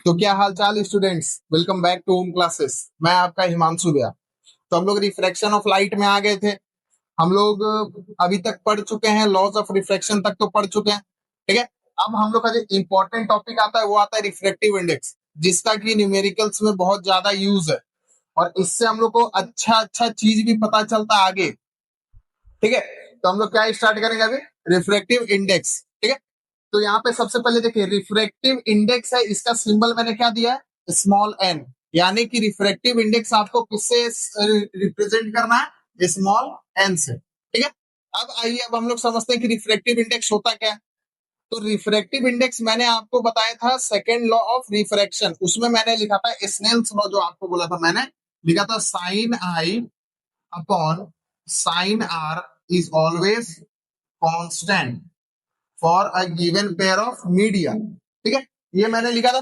तो क्या हाल चाल students, welcome back to home classes. मैं आपका हिमांशु भैया। तो हम लोग रिफ्रैक्शन ऑफ लाइट में आ गए थे। हम लोग अभी तक पढ़ चुके हैं, लॉज ऑफ रिफ्रैक्शन तक तो पढ़ चुके हैं। ठीक है। अब हम लोग का जो इंपॉर्टेंट टॉपिक आता है वो आता है रिफ्रैक्टिव इंडेक्स, जिसका कि न्यूमेरिकल्स में बहुत ज्यादा यूज है। और इससे हम लोग को अच्छा अच्छा चीज भी पता चलता है आगे। ठीक है। तो हम लोग क्या स्टार्ट करेंगे अभी? Refractive index. ठीक है। तो यहाँ पे सबसे पहले देखिए, रिफ्रैक्टिव इंडेक्स है, इसका सिंबल मैंने क्या दिया है? Small n. यानी कि रिफ्रैक्टिव इंडेक्स आपको किससे रिप्रेजेंट करना है? स्मॉल एन से। ठीक है। अब आइए, अब हम लोग समझते हैं कि रिफ्रैक्टिव इंडेक्स होता क्या है। तो रिफ्रैक्टिव इंडेक्स मैंने आपको बताया था सेकेंड लॉ ऑफ रिफ्रैक्शन, उसमें मैंने लिखा था स्नेल्स लॉ, जो आपको बोला था मैंने, लिखा था sine i upon sine r is always constant for a given pair of media. ठीक है। ये मैंने लिखा था।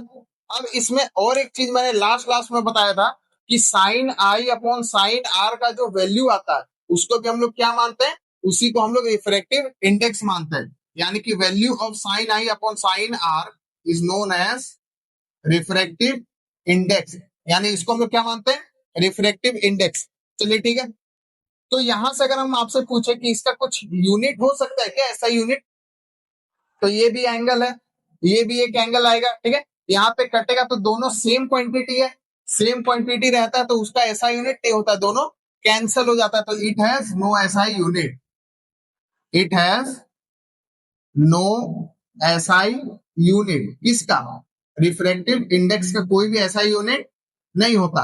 अब इसमें और एक चीज मैंने लास्ट क्लास में बताया था कि sine i upon sine r का जो वैल्यू आता है उसको भी हम लोग क्या मानते हैं? उसी को हम लोग रिफ्रैक्टिव इंडेक्स मानते हैं। यानी कि value of sine i upon sine r is known as refractive index. यानी इसको हम लोग क्या मानते हैं? Refractive index. चलिए ठीक है। तो यहां से अगर हम आपसे पूछे कि इसका कुछ यूनिट हो सकता है क्या, ऐसा यूनिट, तो ये भी एंगल है, ये भी एक एंगल आएगा। ठीक है। यहाँ पे कटेगा तो दोनों सेम क्वांटिटी है, सेम क्वांटिटी रहता है तो उसका ऐसा यूनिट नहीं होता, दोनों कैंसिल हो जाता है। तो इट हैज नो ऐसा unit, it has no SI unit. किसका? रिफ्रैक्टिव इंडेक्स का कोई भी ऐसा यूनिट नहीं होता।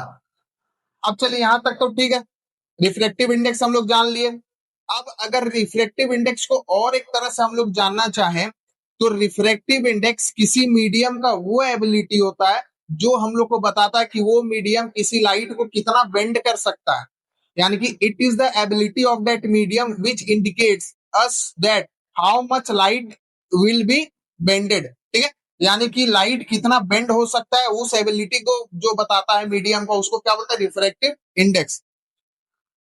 अब चलिए यहां तक तो ठीक है, रिफ्रैक्टिव इंडेक्स हम लोग जान लिए। अब अगर रिफ्रैक्टिव इंडेक्स को और एक तरह से हम लोग जानना चाहें, तो रिफ्रैक्टिव इंडेक्स किसी मीडियम का वो एबिलिटी होता है जो हम लोग को बताता है कि वो मीडियम किसी लाइट को कितना बेंड कर सकता है। यानी कि it is the ability of that medium which indicates us that how much light will be bended. ठीक है। यानी कि लाइट कितना बेंड हो सकता है, उस एबिलिटी को जो बताता है मीडियम को, उसको क्या बोलते हैं? Refractive index.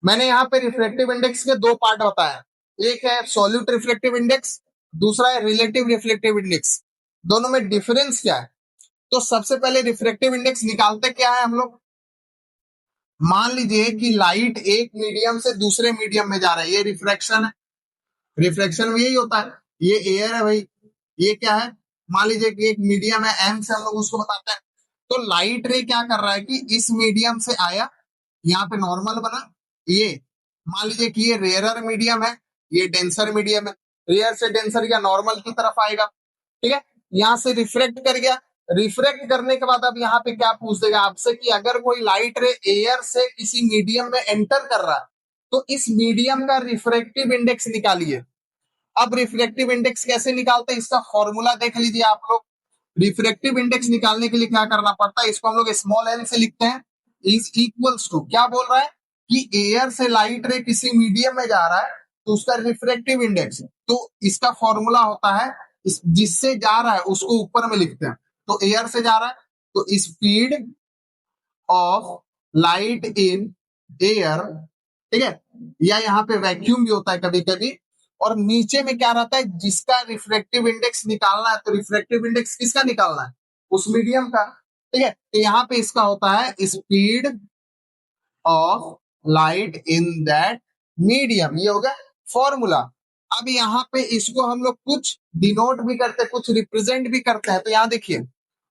मैंने यहाँ पे रिफ्लेक्टिव इंडेक्स के दो पार्ट बताया, एक है सॉल्यूट रिफ्लेक्टिव इंडेक्स, दूसरा है रिलेटिव रिफ्लेक्टिव इंडेक्स। दोनों में डिफरेंस क्या है? तो सबसे पहले रिफ्लेक्टिव इंडेक्स निकालते क्या है हम लोग? मान लीजिए कि लाइट एक मीडियम से दूसरे मीडियम में जा रहा है, ये रिफ्रैक्शन है। रिफ्लेक्शन में यही होता है। ये एयर है भाई, ये क्या है? मान लीजिए कि एक मीडियम है, एम से हम लोग उसको बताते हैं। तो लाइट रे क्या कर रहा है कि इस मीडियम से आया, यहाँ पे नॉर्मल बना, ये मान लीजिए कि ये रेयरर मीडियम है, ये डेंसर मीडियम है। रेयर से डेंसर या नॉर्मल की तरफ आएगा। ठीक है। यहाँ से रिफ्रेक्ट कर गया। रिफ्रेक्ट करने के बाद अब यहाँ पे क्या पूछ देगा आपसे कि अगर कोई लाइट रे एयर से किसी मीडियम में एंटर कर रहा है तो इस मीडियम का रिफ्रेक्टिव इंडेक्स निकालिए। अब रिफ्रेक्टिव इंडेक्स कैसे निकालते हैं, इसका फॉर्मूला देख लीजिए आप लोग। रिफ्रेक्टिव इंडेक्स निकालने के लिए क्या करना पड़ता है? इसको हम लोग स्मॉल एन से लिखते हैं। इज इक्वल्स टू, क्या बोल रहा है कि एयर से लाइट रे किसी मीडियम में जा रहा है तो उसका रिफ्रेक्टिव इंडेक्स, तो इसका फॉर्मूला होता है, जिससे जा रहा है उसको ऊपर में लिखते हैं। तो एयर से जा रहा है तो speed of light in air. ठीक है। या यहाँ पे वैक्यूम भी होता है कभी कभी। और नीचे में क्या रहता है? जिसका रिफ्रेक्टिव इंडेक्स निकालना है, तो रिफ्रेक्टिव इंडेक्स किसका निकालना है? उस मीडियम का। ठीक है। तो यहाँ पे इसका होता है speed of light in that medium, ये होगा फॉर्मूला। अब यहाँ पे इसको हम लोग कुछ डिनोट भी करते हैं, कुछ रिप्रेजेंट भी करते हैं। तो यहाँ देखिए,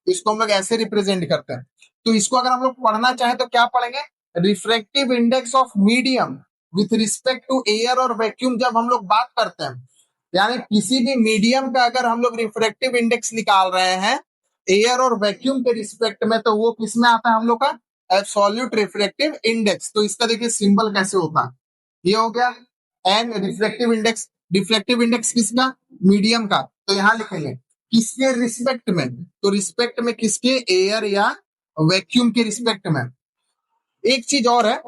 इसको हम लोग ऐसे रिप्रेजेंट करते हैं। तो इसको अगर हम लोग पढ़ना चाहें तो क्या पढ़ेंगे? Refractive index of medium with respect to air और वैक्यूम। जब हम लोग बात करते हैं, यानी किसी भी मीडियम का अगर हम लोग रिफ्रैक्टिव इंडेक्स निकाल रहे हैं एयर और वैक्यूम के रिस्पेक्ट में, तो वो किस में आता है हम लोग का? Absolute refractive index. तो इसका देखिए सिंबल कैसे होता है, ये हो गया n refractive index. Refractive index किसका? मीडियम का। तो यहां लिखेंगे किसके रिस्पेक्ट में? तो रिस्पेक्ट में किसके? एयर या वैक्यूम के रिस्पेक्ट में। एक चीज और है,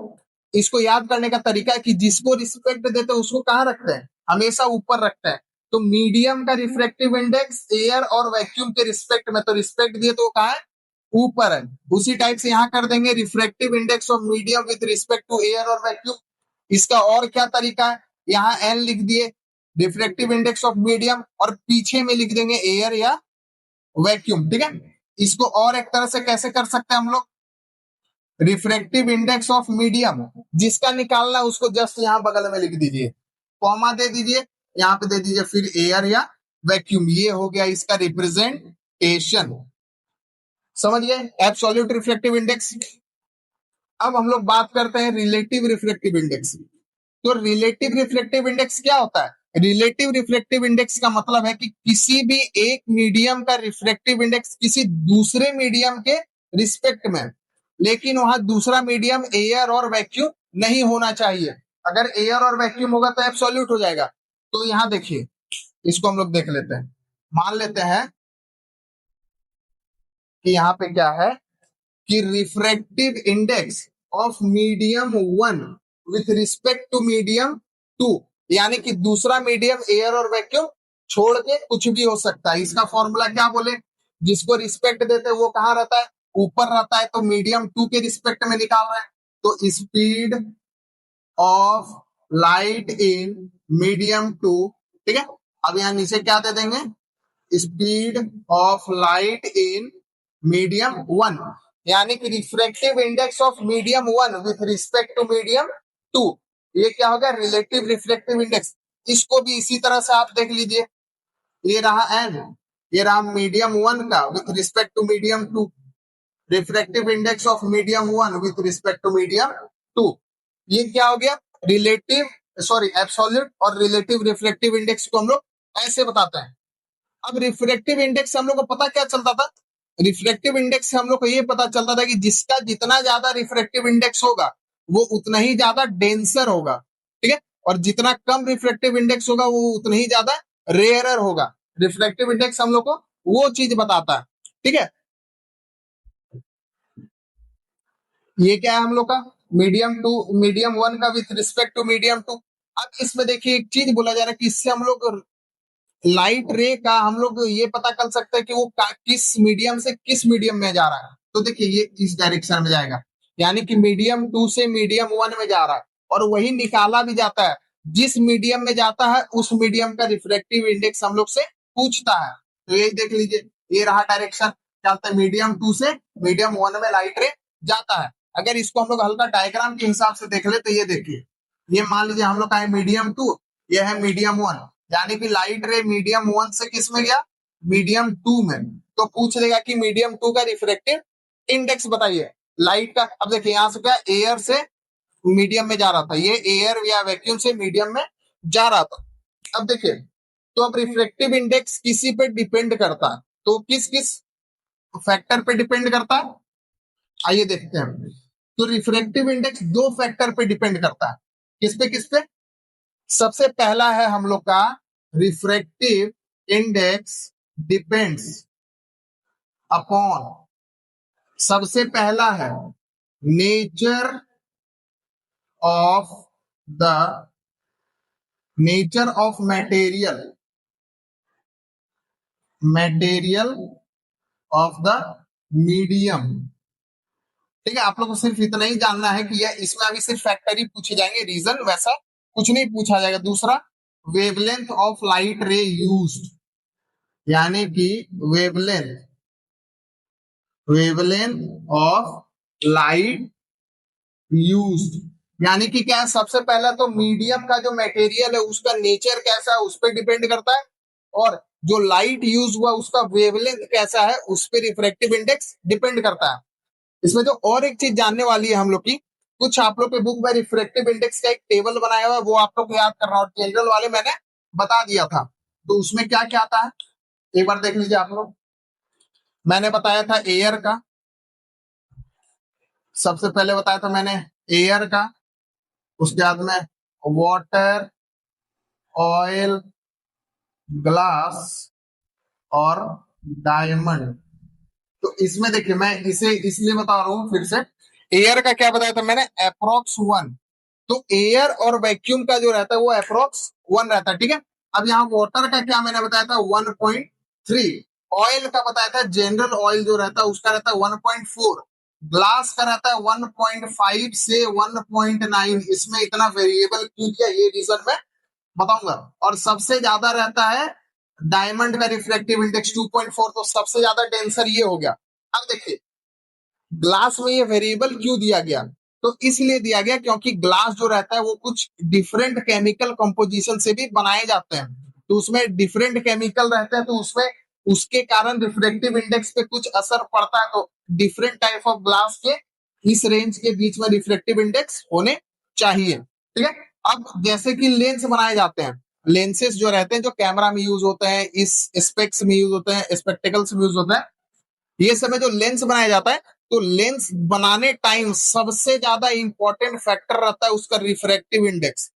इसको याद करने का तरीका है कि जिसको रिस्पेक्ट देते हैं उसको कहाँ रखते हैं? हमेशा ऊपर रखते हैं। तो मीडियम का रिफ्रैक्टिव इंडेक्स एयर और वैक्यूम के रिस्पेक्ट में, तो रिस्पेक्ट दिए तो वो कहाँ है? ऊपर है। उसी टाइप से यहां कर देंगे refractive index of medium with respect to air और वैक्यूम। इसका और क्या तरीका है? यहाँ एन लिख दिए रिफ्रैक्टिव इंडेक्स ऑफ मीडियम, और पीछे में लिख देंगे एयर या वैक्यूम। ठीक है। इसको और एक तरह से कैसे कर सकते हैं हम लोग, रिफ्रैक्टिव इंडेक्स ऑफ मीडियम, जिसका निकालना उसको जस्ट यहां बगल में लिख दीजिए, कॉमा दे दीजिए, यहां पे दे दीजिए फिर एयर या वैक्यूम, ये हो गया इसका रिप्रेजेंटेशन। समझ गए एब्सोल्यूट रिफ्रैक्टिव इंडेक्स। अब हम लोग बात करते हैं रिलेटिव रिफ्रैक्टिव इंडेक्स। तो रिलेटिव रिफ्लेक्टिव इंडेक्स क्या होता है? रिलेटिव रिफ्लेक्टिव इंडेक्स का मतलब है कि किसी भी एक मीडियम का रिफ्लेक्टिव इंडेक्स किसी दूसरे मीडियम के रिस्पेक्ट में, लेकिन वहां दूसरा मीडियम एयर और वैक्यूम नहीं होना चाहिए। अगर एयर और वैक्यूम होगा तो एब्सोल्यूट हो जाएगा। तो यहां देखिए, इसको हम लोग देख लेते हैं। मान लेते हैं कि यहाँ पे क्या है कि refractive index of medium one with respect to medium two, यानी कि दूसरा मीडियम एयर और वैक्यूम छोड़ के कुछ भी हो सकता है। इसका फॉर्मूला क्या बोले, जिसको रिस्पेक्ट देते हैं वो कहाँ रहता है, ऊपर रहता है, तो मीडियम टू के रिस्पेक्ट में निकाल रहे हैं। तो speed of light in medium two, ठीक है। अब यहां नीचे क्या दे देंगे, speed of light in medium one, यानी कि refractive index of medium one with respect to medium two, ये क्या होगा, रिलेटिव रिफ्रैक्टिव इंडेक्स। इसको भी इसी तरह से आप देख लीजिए, ये रहा एन, ये रहा मीडियम वन का with respect to medium two, refractive index of medium one with respect to medium two, ये क्या हो गया, रिलेटिव सॉरी एब्सोल्यूट और रिलेटिव रिफ्रैक्टिव इंडेक्स को हम लोग ऐसे बताते हैं। अब रिफ्रैक्टिव इंडेक्स से हम लोग को पता क्या चलता था, रिफ्रैक्टिव इंडेक्स से हम लोग को ये पता चलता था कि जिसका जितना ज्यादा रिफ्रैक्टिव इंडेक्स होगा वो उतना ही ज्यादा डेंसर होगा, ठीक है, और जितना कम रिफ्रैक्टिव इंडेक्स होगा वो उतना ही ज्यादा रेयरर होगा। रिफ्रैक्टिव इंडेक्स हम लोग को वो चीज बताता है, ठीक है। ये क्या है हम लोग का, मीडियम टू, मीडियम वन का with respect to medium two. अब इसमें देखिए एक चीज बोला जा रहा है कि इससे हम लोग लाइट रे का हम लोग ये पता कर सकते हैं कि वो किस मीडियम से किस मीडियम में जा रहा है। तो देखिए ये इस डायरेक्शन में जाएगा, यानी कि मीडियम टू से मीडियम वन में जा रहा है, और वही निकाला भी जाता है, जिस मीडियम में जाता है उस मीडियम का रिफ्रैक्टिव इंडेक्स हम लोग से पूछता है। तो यही देख लीजिए, ये रहा डायरेक्शन, क्या होता है, मीडियम टू से मीडियम वन में लाइट रे जाता है। अगर इसको हम लोग हल्का डायग्राम के हिसाब से देख ले तो ये देखिए, ये मान लीजिए हम लोग का है मीडियम टू, ये है मीडियम वन, यानी कि लाइट रे मीडियम वन से किस में गया, मीडियम टू में। तो पूछ लेगा कि मीडियम टू का रिफ्रैक्टिव इंडेक्स बताइए लाइट का। अब देखिए यहां से क्या, एयर से मीडियम में जा रहा था, ये एयर या वैक्यूम से मीडियम में जा रहा था। अब देखिए, तो अब रिफ्रैक्टिव इंडेक्स किसी पे डिपेंड करता है, तो किस किस फैक्टर पे डिपेंड करता है, आइए देखते हैं। तो रिफ्रैक्टिव इंडेक्स दो फैक्टर पे डिपेंड करता है, किस पे, सबसे पहला है हम लोग का रिफ्रैक्टिव इंडेक्स डिपेंड्स अपॉन, सबसे पहला है nature of the, nature of material, material of the medium, ठीक है। आप लोग को सिर्फ इतना ही जानना है कि यह इसमें अभी सिर्फ फैक्टर ही पूछे जाएंगे, रीजन वैसा कुछ नहीं पूछा जाएगा। दूसरा, वेवलेंथ ऑफ लाइट रे यूज्ड, यानी कि wavelength, wavelength of light used, यानी कि क्या है, सबसे पहला तो मीडियम का जो मटेरियल है उसका नेचर कैसा है उस पर डिपेंड करता है, और जो लाइट यूज हुआ उसका वेवलेंथ कैसा है उस पर रिफ्रैक्टिव इंडेक्स डिपेंड करता है। इसमें जो और एक चीज जानने वाली है हम लोग की, कुछ आप लोग के बुक में रिफ्रैक्टिव इंडेक्स का एक टेबल बनाया हुआ है, वो आप लोग को याद करना, और जनरल वाले मैंने बता दिया था। तो उसमें क्या क्या आता है एक बार देख लीजिए आप लोग। मैंने बताया था एयर का, सबसे पहले बताया था मैंने एयर का, उसके बाद में वाटर, ऑयल, ग्लास और डायमंड। तो इसमें देखिए मैं इसे इसलिए बता रहा हूं फिर से, एयर का क्या बताया था मैंने, अप्रोक्स वन। तो एयर और वैक्यूम का जो रहता है वो अप्रोक्स वन रहता है, ठीक है। अब यहाँ वाटर का क्या मैंने बताया था 1.3, ऑयल का बताया था जनरल ऑयल जो रहता है उसका रहता है 1.4, ग्लास का रहता है 1.5 से 1.9। इसमें इतना वेरिएबल क्यों किया ये रीजन मैं बताऊंगा। और सबसे ज्यादा रहता है डायमंड का रिफ्रैक्टिव इंडेक्स 2.4, तो सबसे ज्यादा डेंसर ये हो गया। अब देखिए ग्लास में ये वेरिएबल क्यों दिया गया, तो इसलिए दिया गया क्योंकि ग्लास जो रहता है वो कुछ डिफरेंट केमिकल कंपोजिशन से भी बनाए जाते हैं, तो उसमें डिफरेंट केमिकल रहते हैं, तो उसमें उसके कारण रिफ्रेक्टिव इंडेक्स पे कुछ असर पड़ता है, तो डिफरेंट टाइप ऑफ ग्लास के इस रेंज के बीच में रिफ्लेक्टिव इंडेक्स होने चाहिए। ठीक है, अब जैसे कि लेंस बनाए जाते हैं, लेंसेस जो रहते हैं जो कैमरा में यूज होते हैं, इस स्पेक्स में यूज होते हैं, स्पेक्टिकल्स में यूज होता है, ये समय जो लेंस बनाया जाता है, तो लेंस बनाने टाइम सबसे ज्यादा इंपॉर्टेंट फैक्टर रहता है उसका रिफ्रैक्टिव इंडेक्स।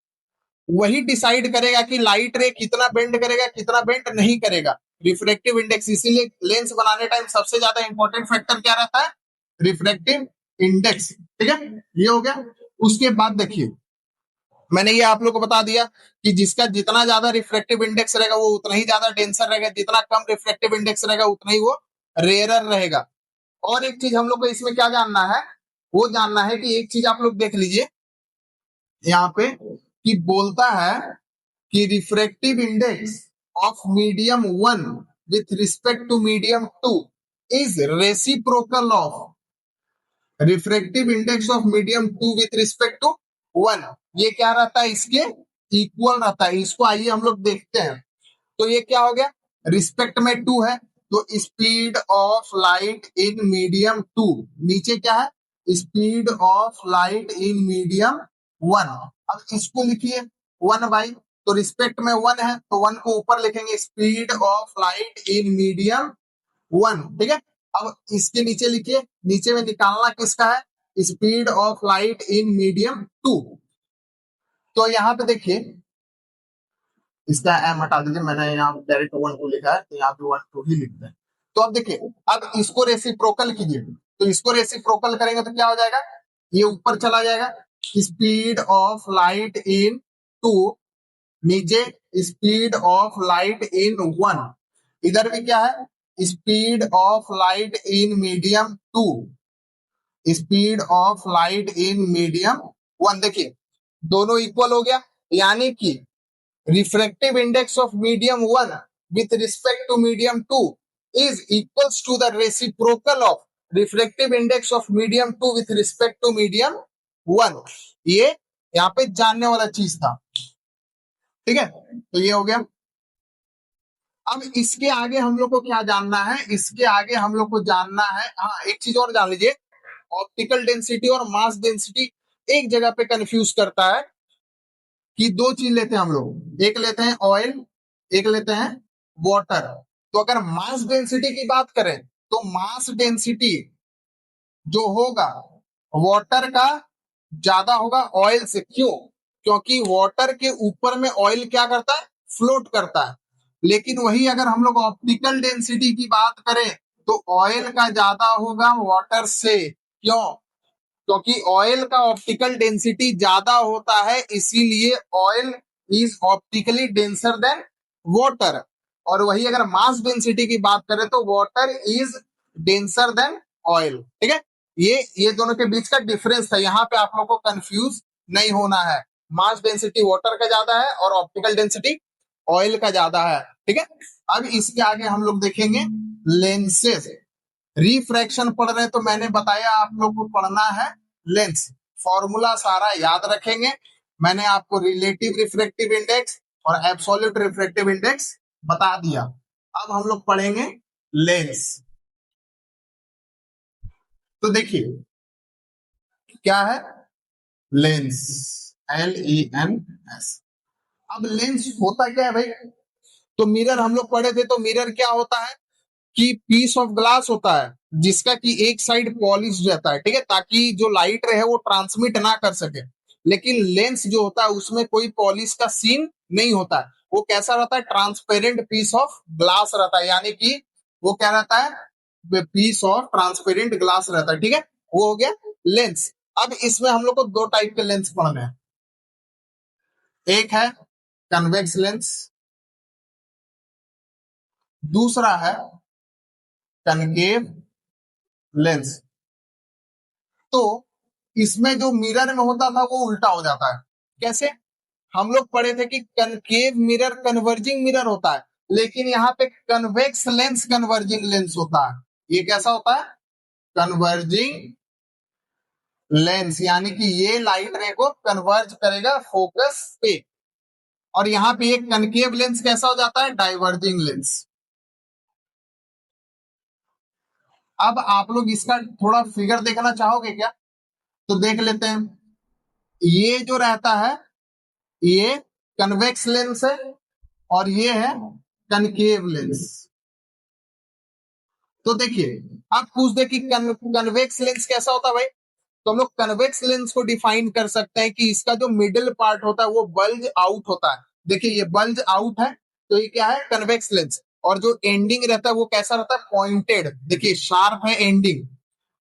वही डिसाइड करेगा कि लाइट रे कितना बेंड करेगा कितना बेंड नहीं करेगा, रिफ्रैक्टिव इंडेक्स। इसीलिए लेंस बनाने टाइम सबसे ज्यादा इंपॉर्टेंट फैक्टर क्या रहता है, रिफ्रैक्टिव इंडेक्स। ठीक है, ये हो गया। उसके बाद देखिए मैंने ये आप लोग को बता दिया कि जिसका जितना ज्यादा रिफ्रैक्टिव इंडेक्स रहेगा वो उतना ही ज्यादा डेंसर रहेगा, जितना कम रिफ्रैक्टिव इंडेक्स रहेगा उतना ही वो रेयरर रहेगा। और एक चीज हम लोग को इसमें क्या जानना है, वो जानना है कि एक चीज आप लोग देख लीजिए यहाँ पे कि बोलता है कि refractive index of medium one with respect to medium two is reciprocal of refractive index of medium two with respect to one. ये क्या रहता है, इसके इक्वल रहता है। इसको आइए हम लोग देखते हैं। तो ये क्या हो गया, रिस्पेक्ट में टू है, तो speed of light in medium two, नीचे क्या है, speed of light in medium one. अब इसको लिखिए वन बाई, तो रिस्पेक्ट में वन है तो वन को ऊपर लिखेंगे, speed of light in medium one. ठीक है, अब इसके नीचे लिखिए, नीचे में निकालना किसका है, speed of light in medium two. तो यहाँ पे देखिए इसका एम हटा दीजिए, मैंने यहाँ डायरेक्ट वन टू लिखा है तो यहाँ पे वन टू ही लिखते हैं। तो अब देखिए अब इसको रेसिप्रोकल कीजिए, तो इसको रेसिप्रोकल करेंगे तो क्या हो जाएगा, ये ऊपर चला जाएगा, speed of light in two, नीचे speed of light in one, इधर भी क्या है, speed of light in medium two, speed of light in medium one. देखिए दोनों इक्वल हो गया, यानी कि refractive index of medium 1 with respect to medium 2 is equals to the reciprocal of refractive index of medium 2 with respect to medium 1। ये यहाँ पे जानने वाला चीज था। ठीक है, तो ये हो गया। अब इसके आगे हम लोग को क्या जानना है, इसके आगे हम लोग को जानना है, हाँ एक चीज और जान लीजिए, ऑप्टिकल डेंसिटी और मास डेंसिटी एक जगह पे कंफ्यूज करता है कि दो चीज लेते हैं हम लोग, एक लेते हैं ऑयल, एक लेते हैं वाटर। तो अगर मास डेंसिटी की बात करें तो मास डेंसिटी जो होगा वाटर का ज्यादा होगा ऑयल से। क्यों, क्योंकि वाटर के ऊपर में ऑयल क्या करता है, फ्लोट करता है। लेकिन वही अगर हम लोग ऑप्टिकल डेंसिटी की बात करें तो ऑयल का ज्यादा होगा वाटर से। क्यों, क्योंकि ऑयल का ऑप्टिकल डेंसिटी ज्यादा होता है, इसीलिए oil is optically denser then water. और वही अगर मास डेंसिटी की बात करें तो water is denser than oil. ठीक है, ये दोनों के बीच का डिफरेंस था, यहाँ पे आप लोग को कंफ्यूज नहीं होना है। मास डेंसिटी वाटर का ज्यादा है और ऑप्टिकल डेंसिटी ऑयल का ज्यादा है। ठीक है, अब इसके आगे हम लोग देखेंगे लेंसेज। रिफ्रैक्शन पढ़ रहे हैं तो मैंने बताया आप लोग को पढ़ना है लेंस, फॉर्मूला सारा याद रखेंगे। मैंने आपको रिलेटिव रिफ्रैक्टिव इंडेक्स और एब्सोल्यूट रिफ्रैक्टिव इंडेक्स बता दिया। अब हम लोग पढ़ेंगे लेंस। तो देखिए क्या है लेंस, LENS। अब लेंस होता क्या है भाई, तो मिरर हम लोग पढ़े थे, तो मिरर क्या होता है कि पीस ऑफ ग्लास होता है जिसका कि एक साइड पॉलिश रहता है। ठीक है, ताकि जो लाइट रहे वो ट्रांसमिट ना कर सके। लेकिन लेंस जो होता है उसमें कोई पॉलिश का सीन नहीं होता है, वो कैसा रहता है, ट्रांसपेरेंट पीस ऑफ ग्लास रहता है, यानी कि वो क्या रहता है, पीस ऑफ ट्रांसपेरेंट ग्लास रहता है। ठीक है, वो हो गया लेंस। अब इसमें हम लोग को दो टाइप के लेंस पढ़ने हैं, एक है कन्वेक्स लेंस, दूसरा है कनकेव लेंस। तो इसमें जो मिरर में होता था वो उल्टा हो जाता है। कैसे, हम लोग पढ़े थे कि कनकेव मिरर कन्वर्जिंग मिरर होता है, लेकिन यहाँ पे कन्वेक्स लेंस कन्वर्जिंग लेंस होता है। ये कैसा होता है, कन्वर्जिंग लेंस, यानी कि ये लाइट रे को कन्वर्ज करेगा फोकस पे। और यहाँ पे एक कनकेव लेंस कैसा हो जाता है, डाइवर्जिंग लेंस। अब आप लोग इसका थोड़ा फिगर देखना चाहोगे क्या? तो देख लेते हैं। ये जो रहता है ये कन्वेक्स लेंस है और ये है कनकेव लेंस। तो देखिए, आप पूछ दे कि कन्वेक्स लेंस कैसा होता है भाई, तो हम लोग कन्वेक्स लेंस को डिफाइन कर सकते हैं कि इसका जो मिडिल पार्ट होता है वो बल्ज आउट होता है। देखिए ये बल्ज आउट है, तो ये क्या है, कन्वेक्स लेंस। और जो एंडिंग रहता है वो कैसा रहता है, पॉइंटेड, देखिए शार्प है एंडिंग।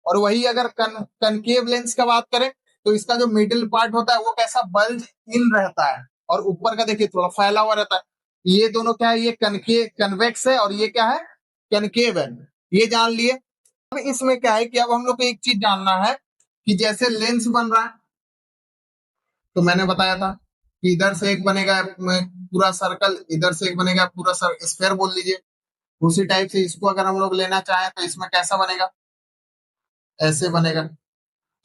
और वही अगर कनकेव लेंस का बात करें तो इसका जो मिडिल पार्ट होता है वो कैसा, बल्ज इन रहता है, और ऊपर का देखिए थोड़ा फैला हुआ रहता है। ये दोनों क्या है, ये कन्वेक्स है और ये क्या है, कनकेव है। ये जान लिए। अब इसमें क्या है कि अब हम लोग को एक चीज जानना है कि जैसे लेंस बन रहा है, तो मैंने बताया था कि इधर से एक बनेगा पूरा सर्कल, इधर से एक बनेगा पूरा स्फेयर बोल लीजिए। उसी टाइप से इसको अगर हम लोग लेना चाहें तो इसमें कैसा बनेगा, ऐसे बनेगा।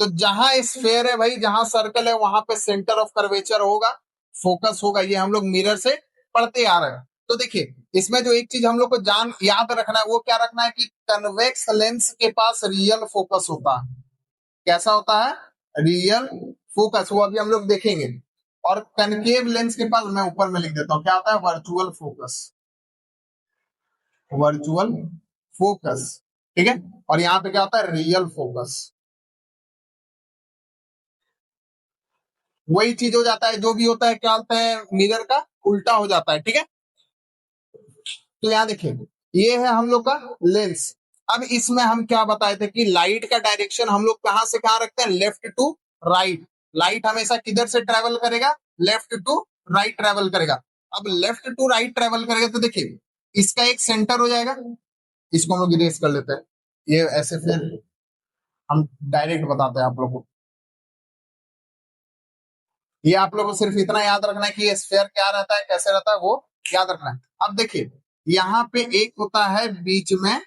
तो जहां स्फेयर है भाई, जहां सर्कल है, वहां पे सेंटर ऑफ कर्वेचर होगा, फोकस होगा। ये हम लोग मिरर से पढ़ते आ रहे हैं। तो देखिए इसमें जो एक चीज हम लोग को जान याद रखना है वो क्या रखना है कि कन्वेक्स लेंस के पास रियल फोकस होता है। कैसा होता है, रियल फोकस, वो अभी हम लोग देखेंगे। और कनकेव लेंस के पास, मैं ऊपर में लिख देता हूँ, क्या होता है, वर्चुअल फोकस। वर्चुअल फोकस, ठीक है। और यहाँ पे क्या होता है, रियल फोकस। वही चीज हो जाता है, जो भी होता है क्या होता है, मिरर का उल्टा हो जाता है, ठीक है। तो यहाँ देखिए, ये है हम लोग का लेंस। अब इसमें हम क्या बताए थे कि लाइट का डायरेक्शन हम लोग कहां से कहां रखते हैं, लेफ्ट टू राइट। लाइट हमेशा किधर से ट्रेवल करेगा, लेफ्ट टू राइट ट्रेवल करेगा। अब लेफ्ट टू राइट ट्रेवल करेगा तो देखिए इसका एक सेंटर हो जाएगा। इसको हम लोग इरेज कर लेते हैं, ये ऐसे फिर हम डायरेक्ट बताते हैं आप लोगों को। ये आप लोगों को सिर्फ इतना याद रखना है कि ये स्फेयर क्या रहता है, कैसे रहता है, वो याद रखना है। अब देखिए यहाँ पे एक होता है बीच में,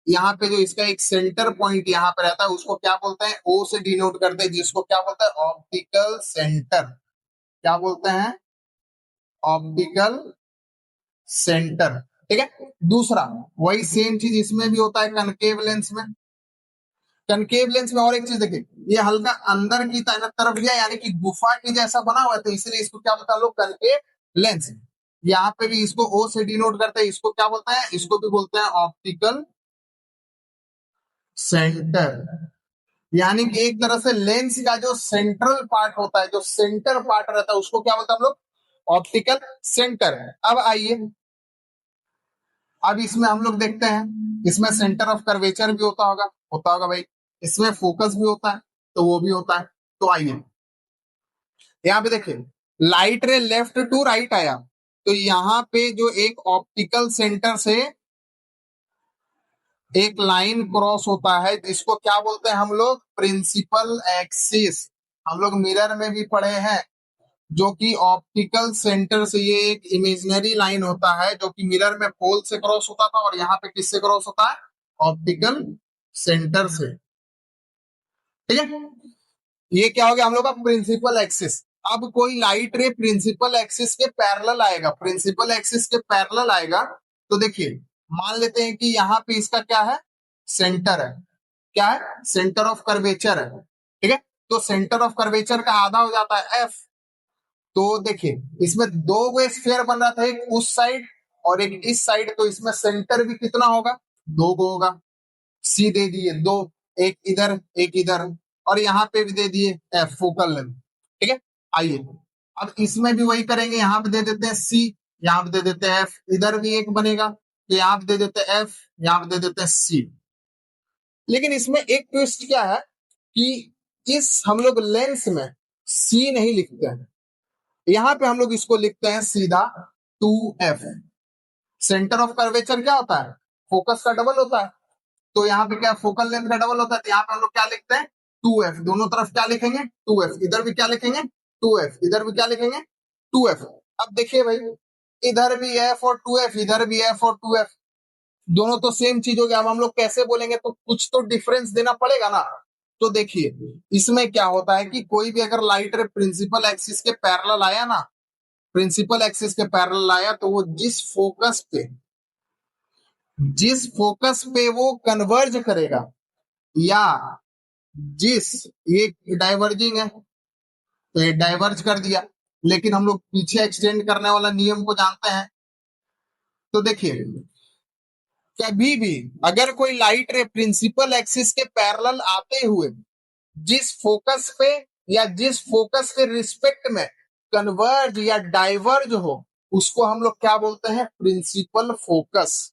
यहाँ पे जो इसका एक सेंटर पॉइंट यहाँ पे रहता है उसको क्या बोलते हैं, ओ से डिनोट करते हैं, जिसको क्या बोलते हैं, ऑप्टिकल सेंटर। क्या बोलते हैं, ऑप्टिकल सेंटर, ठीक है। दूसरा वही सेम चीज इसमें भी होता है, कनकेव लेंस में। कनकेव लेंस में और एक चीज देखिए, ये हल्का अंदर की तरफ गया, यानी कि गुफा की जैसा बना हुआ है, तो इसलिए इसको क्या बोलता है लोग, कनकेव लेंस। यहाँ पे भी इसको ओ से डिनोट करते हैं, इसको क्या बोलते हैं, इसको भी बोलते हैं ऑप्टिकल सेंटर। यानी कि एक तरह से लेंस का जो सेंट्रल पार्ट होता है, जो सेंटर पार्ट रहता है, उसको क्या बोलते हैं हम लोग, ऑप्टिकल सेंटर। अब आइए, अब इसमें हम लोग देखते हैं, इसमें सेंटर ऑफ कर्वेचर भी होता होगा भाई। इसमें फोकस भी होता है, तो वो भी होता है। तो आइए यहाँ पे देखिए, लाइट रे लेफ्ट टू राइट आया, तो यहाँ पे जो एक ऑप्टिकल सेंटर से एक लाइन क्रॉस होता है, जिसको क्या बोलते हैं हम लोग, प्रिंसिपल एक्सिस। हम लोग मिरर में भी पढ़े हैं, जो कि ऑप्टिकल सेंटर से ये एक इमेजिनरी लाइन होता है, जो कि मिरर में पोल से क्रॉस होता था, और यहाँ पे किससे क्रॉस होता है, ऑप्टिकल सेंटर से, ठीक है। ये क्या हो गया हम लोग का प्रिंसिपल एक्सिस। अब कोई लाइट रे प्रिंसिपल एक्सिस के पैरेलल आएगा, प्रिंसिपल एक्सिस के पैरेलल आएगा, तो देखिए मान लेते हैं कि यहाँ पे इसका क्या है, सेंटर है। क्या है, सेंटर ऑफ कर्वेचर है, ठीक है। तो सेंटर ऑफ कर्वेचर का आधा हो जाता है एफ। तो देखिए इसमें दो गो स्फीयर बन रहा था, एक उस साइड और एक इस साइड, तो इसमें सेंटर भी कितना होगा, दो गो होगा। सी दे दिए दो, एक इधर एक इधर, और यहाँ पे भी दे दिए एफ, फोकल लेंथ, ठीक है। आइए अब इसमें भी वही करेंगे, यहाँ पे दे देते हैं सी, यहाँ पे दे देते हैं एफ, इधर भी एक बनेगा, तो यहाँ पे दे देते हैं एफ, यहाँ पे दे देते हैं सी। लेकिन इसमें एक ट्विस्ट क्या है कि इस हम लोग लेंस में सी नहीं लिखते हैं, यहाँ पे हम लोग इसको लिखते हैं सीधा 2f। सेंटर ऑफ कर्वेचर क्या होता है, फोकस का डबल होता है, तो यहाँ पे क्या फोकल लेंथ का डबल होता है, तो यहाँ पे हम लोग क्या लिखते हैं, 2f। दोनों तरफ क्या लिखेंगे, 2f, इधर भी क्या लिखेंगे, 2f, इधर भी क्या लिखेंगे, 2f। अब देखिए भाई, इधर भी f और 2f, इधर भी f और 2f, दोनों तो सेम चीज हो गया। अब हम लोग कैसे बोलेंगे, तो कुछ तो डिफरेंस देना पड़ेगा ना। तो देखिए इसमें क्या होता है कि कोई भी अगर लाइट रे प्रिंसिपल एक्सिस के पैरेलल आया ना, प्रिंसिपल एक्सिस के पैरेलल आया, तो वो जिस फोकस पे वो कन्वर्ज करेगा, या जिस ये डाइवर्जिंग है तो ये डाइवर्ज कर दिया, लेकिन हम लोग पीछे एक्सटेंड करने वाला नियम को जानते हैं। तो देखिए कभी भी अगर कोई लाइट रे प्रिंसिपल एक्सिस के पैरेलल आते हुए जिस फोकस पे या जिस फोकस के रिस्पेक्ट में कन्वर्ज या डाइवर्ज हो, उसको हम लोग क्या बोलते हैं, प्रिंसिपल फोकस।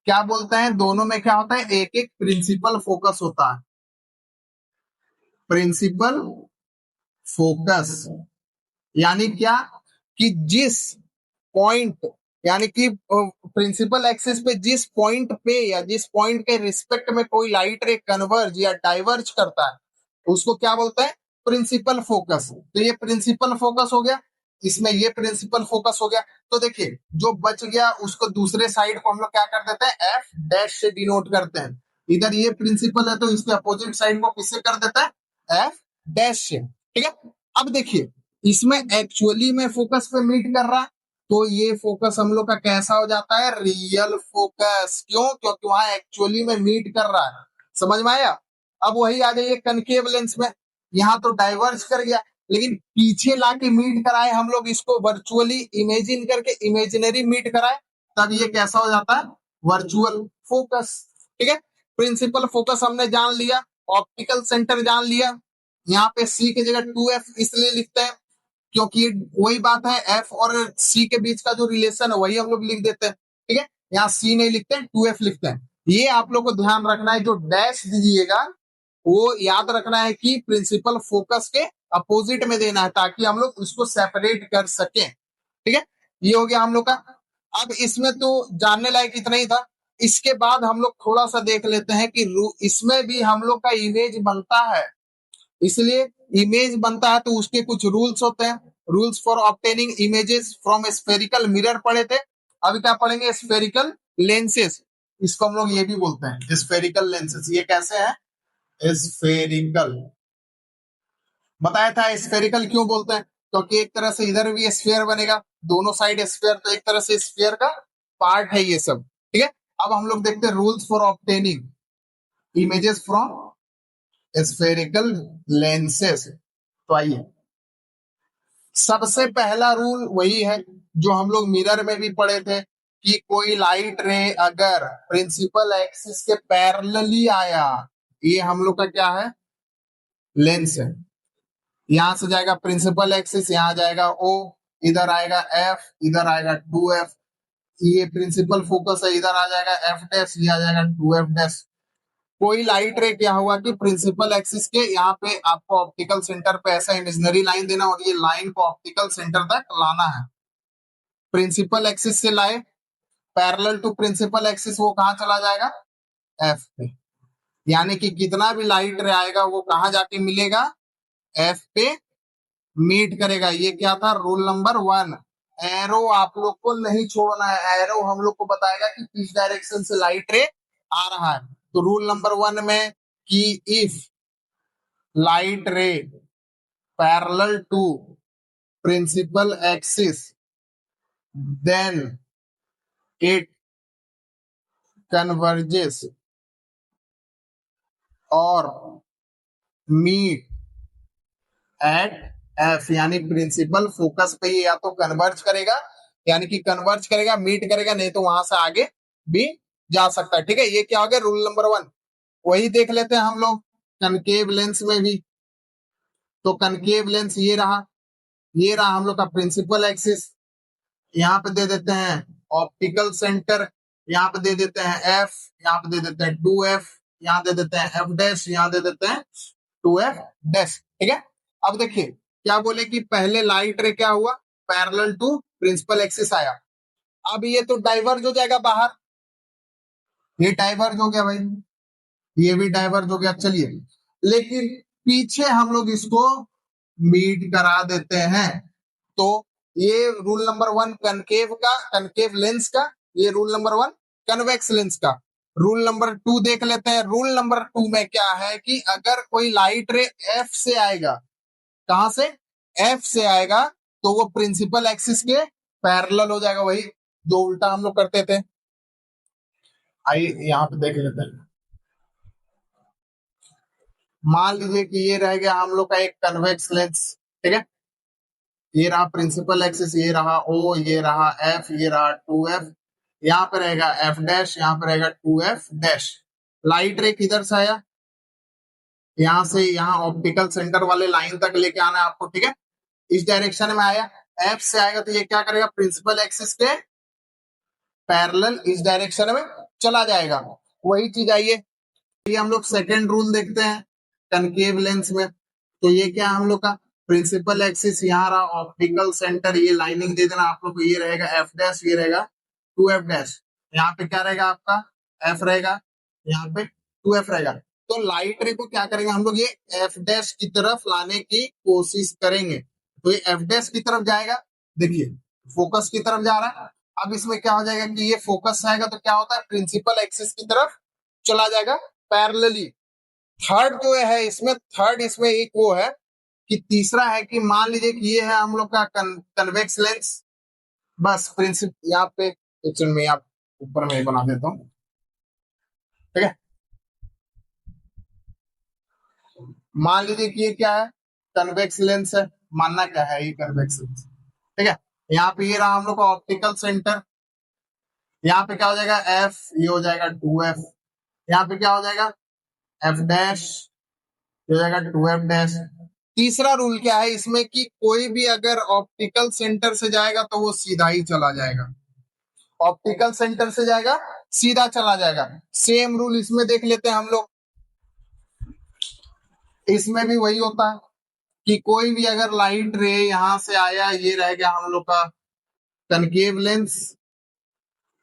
क्या बोलते हैं, दोनों में क्या होता है, एक एक प्रिंसिपल फोकस होता है, प्रिंसिपल फोकस। यानी क्या, कि जिस पॉइंट, यानी कि प्रिंसिपल एक्सिस पे जिस पॉइंट पे या जिस पॉइंट के रिस्पेक्ट में कोई लाइट रे कन्वर्ज या डाइवर्ज करता है, उसको क्या बोलते हैं, प्रिंसिपल फोकस। तो ये प्रिंसिपल फोकस हो गया, इसमें ये प्रिंसिपल फोकस हो गया। तो देखिए जो बच गया उसको दूसरे साइड को हम लोग क्या कर देते हैं, एफ डैश से डिनोट करते हैं। इधर ये प्रिंसिपल है तो इसके अपोजिट साइड को किससे कर देता है, एफ डैश से। ठीक है। अब देखिए इसमें एक्चुअली में फोकस पे मीट कर रहा है, तो ये फोकस हम लोग का कैसा हो जाता है, रियल फोकस। क्यों, क्योंकि वहां एक्चुअली में मीट कर रहा है। समझ में आया। अब वही आ जाइए कनकेव लेंस में, यहाँ तो डाइवर्ज कर गया, लेकिन पीछे लाके मीट कराए हम लोग इसको वर्चुअली इमेजिन करके, इमेजिनरी मीट कराए, तब ये कैसा हो जाता है, वर्चुअल फोकस। ठीक है। प्रिंसिपल फोकस हमने जान लिया, ऑप्टिकल सेंटर जान लिया। यहाँ पे सी की जगह 2f इसलिए लिखते हैं क्योंकि वही बात है, एफ और सी के बीच का जो रिलेशन है वही हम लोग लिख देते हैं। ठीक है। यहाँ सी नहीं लिखते हैं, 2f लिखते हैं। ये आप लोग को ध्यान रखना है, जो डैश दीजिएगा वो याद रखना है कि प्रिंसिपल फोकस के अपोजिट में देना है, ताकि हम लोग उसको सेपरेट कर सकें। ठीक है। ये हो गया हम लोग का। अब इसमें तो जानने लायक इतना ही था। इसके बाद हम लोग थोड़ा सा देख लेते हैं कि इसमें भी हम लोग का इमेज बनता है। इसलिए इमेज बनता है तो उसके कुछ रूल्स होते हैं। Rules for obtaining images from spherical mirror पढ़े थे, अभी क्या पढ़ेंगे, स्फेरिकल लेंसेस। इसको हम लोग ये भी बोलते हैं स्फेरिकल लेंसेस। ये कैसे है, स्फेरिकल। बताया था स्फेरिकल क्यों बोलते हैं, क्योंकि एक तरह से इधर भी स्फेयर बनेगा, दोनों साइड स्फेयर, तो एक तरह से स्फेयर का पार्ट है ये सब। ठीक है। अब हम लोग देखते हैं rules for obtaining images from spherical lenses. तो आइए, सबसे पहला रूल वही है जो हम लोग मिरर में भी पढ़े थे, कि कोई लाइट रे अगर प्रिंसिपल एक्सिस के पैरेलली आया, ये हम लोग का क्या है, लेंस है। यहां से जाएगा प्रिंसिपल एक्सिस, यहां जाएगा ओ, इधर आएगा एफ, इधर आएगा 2f। ये प्रिंसिपल फोकस है, इधर आ जाएगा एफ डैश, ये आ जाएगा 2f डैश। कोई लाइट रे क्या हुआ कि प्रिंसिपल एक्सिस के यहाँ पे आपको ऑप्टिकल सेंटर पे ऐसा इमेजिनरी लाइन देना, और ये लाइन को ऑप्टिकल सेंटर तक लाना है। प्रिंसिपल एक्सिस से लाए, पैरेलल टू प्रिंसिपल एक्सिस वो कहाँ चला जाएगा, एफ पे। यानी कि कितना भी लाइट रे आएगा वो कहाँ जाके मिलेगा, एफ पे मीट करेगा। ये क्या था, रूल नंबर 1। एरो आप लोग को नहीं छोड़ना है, एरो हम लोग को बताएगा कि किस डायरेक्शन से लाइट रे आ रहा है। तो रूल नंबर 1 में कि if light ray parallel to principal axis then it converges और मीट एट एफ। यानी प्रिंसिपल फोकस पे ये या तो कन्वर्ज करेगा, यानी कि कन्वर्ज करेगा, मीट करेगा, नहीं तो वहां से आगे भी जा सकता है। ठीक है। ये क्या हो गया, रूल नंबर 1। वही देख लेते हैं हम लोग कनकेव लेंस में भी। तो कनकेव लेंस ये रहा हम लोग का प्रिंसिपल एक्सिस। यहाँ पे दे देते हैं ऑप्टिकल सेंटर, यहाँ पे दे देते हैं एफ, यहाँ पे दे देते हैं 2f, यहाँ दे देते हैं एफ डैश, यहाँ दे देते हैं 2f डैश। ठीक है। अब देखिए क्या बोले कि पहले लाइट रे क्या हुआ, पैरेलल टू प्रिंसिपल एक्सिस आया। अब ये तो डाइवर्ज हो जाएगा बाहर, ये डाइवर्ज हो गया भाई, ये भी डाइवर्ज हो गया। चलिए, लेकिन पीछे हम लोग इसको मीट करा देते हैं। तो ये रूल नंबर 1 कनकेव का, कनकेव लेंस का, ये रूल नंबर 1 कन्वेक्स लेंस का। रूल नंबर 2 देख लेते हैं। रूल नंबर 2 में क्या है कि अगर कोई लाइट रे एफ से आएगा, कहां से, एफ से आएगा, तो वो प्रिंसिपल एक्सिस के पैरेलल हो जाएगा, वही जो उल्टा हम लोग करते थे। आइए यहाँ पे देख लेते हैं। मान लीजिए कि ये रह गया हम लोग का एक कन्वेक्स लेंस, ठीक है। ये रहा प्रिंसिपल एक्सिस, ये रहा ओ, ये रहा एफ, ये रहा 2f, यहाँ पे रहेगा एफ डैश, यहाँ पे रहेगा 2f डैश। लाइट रे किधर से आया, यहाँ से यहाँ ऑप्टिकल सेंटर वाले लाइन तक लेके आना है आपको, ठीक है। इस डायरेक्शन में आया, एफ से आएगा तो ये क्या करेगा, प्रिंसिपल एक्सिस के पैरेलल इस डायरेक्शन में चला जाएगा। वही चीज आइए, ये हम लोग सेकेंड रूल देखते हैं कनकेव लेंस में। तो ये क्या हम लोग का, प्रिंसिपल एक्सिस यहाँ रहा, ऑप्टिकल सेंटर, ये लाइनिंग दे देना आप लोग को, ये रहेगा एफ डैश, ये रहेगा 2f डैश। यहाँ पे क्या रहेगा आपका, एफ रहेगा, यहाँ पे 2f रहेगा। तो लाइट रे को क्या करेंगे हम लोग, ये एफ डैश की तरफ लाने की कोशिश करेंगे। तो ये एफ डैश की तरफ जाएगा, देखिए फोकस की तरफ जा रहा है। अब इसमें क्या हो जाएगा कि ये फोकस आएगा तो क्या होता है, प्रिंसिपल एक्सिस की तरफ चला जाएगा पैरेलली। थर्ड जो है इसमें, थर्ड इसमें एक वो है कि तीसरा है कि मान लीजिए कि ये है हम लोग का कन्वेक्स लेंस, बस प्रिंसिप यहाँ पे में आप ऊपर में बना देता हूँ, ठीक है। मान लीजिए कि ये क्या है, कन्वेक्स लेंस है, मानना क्या है ये कन्वेक्स लेंस, ठीक है। यहाँ पे ये रहा हम लोग का ऑप्टिकल सेंटर, यहाँ पे क्या हो जाएगा एफ, ये हो जाएगा 2f, यहाँ पे क्या हो जाएगा एफ डैश, हो जाएगा 2f डैश। तीसरा रूल क्या है इसमें कि कोई भी अगर ऑप्टिकल सेंटर से जाएगा तो वो सीधा ही चला जाएगा, ऑप्टिकल सेंटर से जाएगा सीधा चला जाएगा। सेम रूल इसमें देख लेते हैं हम लोग, इसमें भी वही होता है कि कोई भी अगर लाइट रे यहां से आया, ये रह गया हम लोग का concave lens,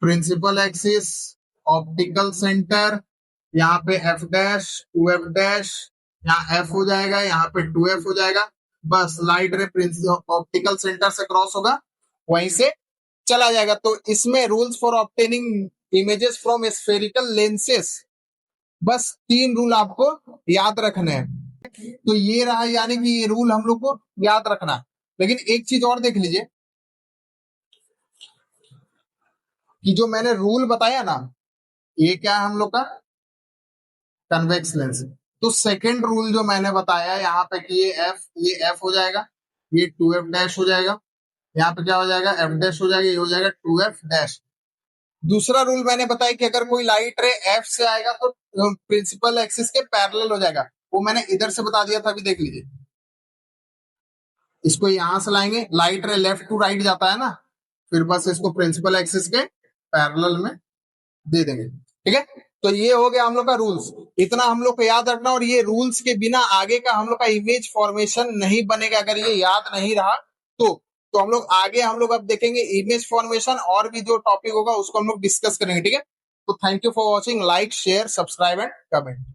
principal axis, optical centre, यहाँ पे एफ डैश 2f डैश, यहाँ एफ हो जाएगा, यहाँ पे 2f हो जाएगा। बस लाइट रे ऑप्टिकल सेंटर से क्रॉस होगा, वहीं से चला जाएगा। तो इसमें rules for obtaining images from spherical lenses, बस 3 रूल आपको याद रखने हैं। तो ये रहा, यानी कि ये रूल हम लोग को याद रखना है। लेकिन एक चीज और देख लीजिए कि जो मैंने रूल बताया ना, ये क्या है हम लोग का कन्वेक्स लेंस। तो सेकंड रूल जो मैंने बताया यहाँ पे कि ये एफ हो जाएगा, ये 2f डैश हो जाएगा, यहाँ पे क्या हो जाएगा एफ डैश हो जाएगा, ये हो जाएगा 2f डैश। दूसरा रूल मैंने बताया कि अगर कोई लाइट रे एफ से आएगा तो प्रिंसिपल एक्सिस के पैरेलल हो जाएगा, वो मैंने इधर से बता दिया था, अभी देख लीजिए। इसको यहां से लाएंगे, लाइट रे लेफ्ट टू राइट जाता है ना, फिर बस इसको प्रिंसिपल एक्सिस के पैरेलल में दे देंगे, ठीक है। तो ये हो गया हम लोग का रूल्स, इतना हम लोग को याद रखना। और ये रूल्स के बिना आगे का हम लोग का इमेज फॉर्मेशन नहीं बनेगा, अगर ये याद नहीं रहा तो हम लोग आगे हम लोग अब देखेंगे इमेज फॉर्मेशन, और भी जो टॉपिक होगा उसको हम लोग डिस्कस करेंगे, ठीक है। तो thank you for watching, like share subscribe and comment.